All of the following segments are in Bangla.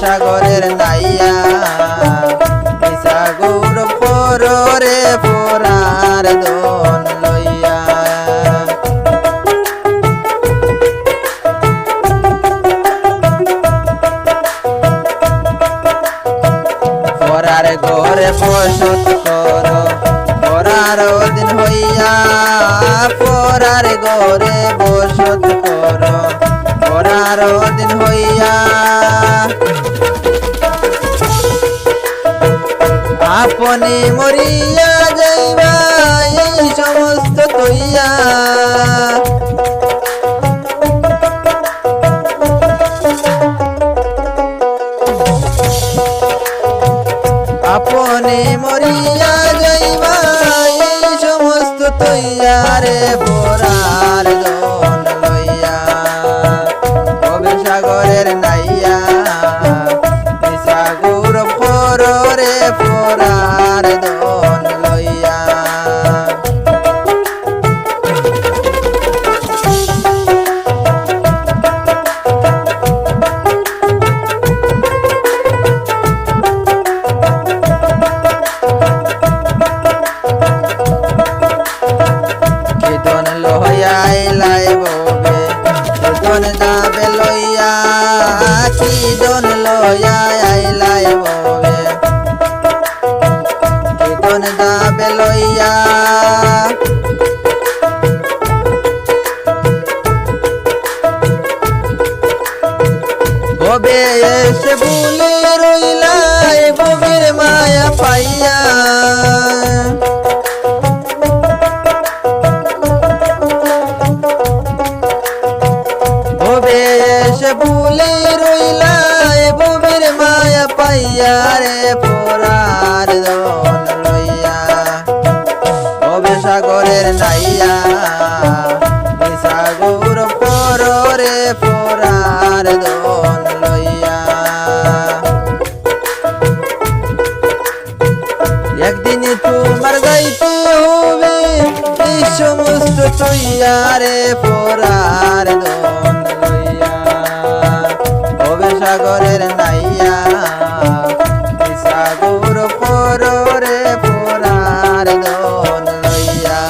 সাগরের নাইয়া সাগর পরে পোরার দোন লইয়া পরার ঘরে বসত করো পরার দিন হইয়া পরার ঘরে বসত করো পরার দিন হইয়া আপনি মরিয়া যাইবা এই সমস্ত তৈয়া আপনি মরিয়া যাইবা এই সমস্ত তৈয়া রে পোরার দোন লইয়া কবে সাগরের নাইয়া সাগর পরে পোরার দোন লইয়া কীর্তন লইয়া আইলাই ববে কীর্তন যাবে লইয়া কীর্তন লইয়া আইলাই ববে কীর্তন যাবে লইয়া ববে এসে ভুলে রইলাই ববের মায়া পাইয়া ববে এসে ভুলে রইলাই ববের মায়া পাইয়া রে পোরার দোন লইয়া ববে সাগরের নাইয়া সাগর পরে পোরার দোন লইয়া একদিন তোমার গাইতে হবে এই সমস্ত তৈয়া রে পোরার দোন লইয়া হবে সাগরের নাইয়া সাগর পরে পোরার দোন লইয়া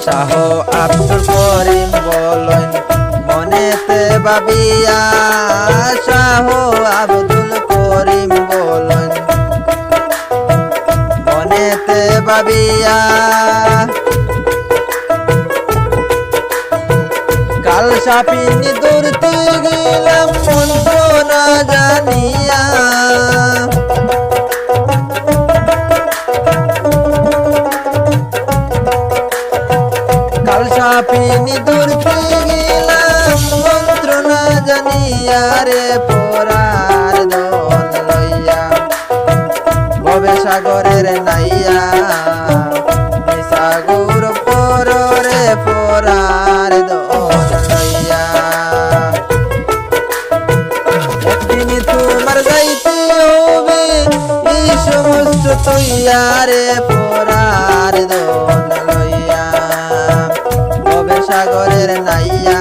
শাহ আব্দুল করিম বলেন মনেতে ভাবিয়া শাহ আব্দুল করিম বলেন মনেতে ভাবিয়া কাল সাপিনি দৌড়তে গেলাম মন্ত্র না জানিয়া কাল সাপিনি দৌড়তে গেলাম মন্ত্র না জানিয়া রে পোরার দোন লইয়া ববে সাগরের নাইয়া সাগর পরে পোরার দোন লইয়া একদিন তোমার গাইতে হবে এই সমস্ত তৈয়া রে পোরার দোন লইয়া সাগরের নাইয়া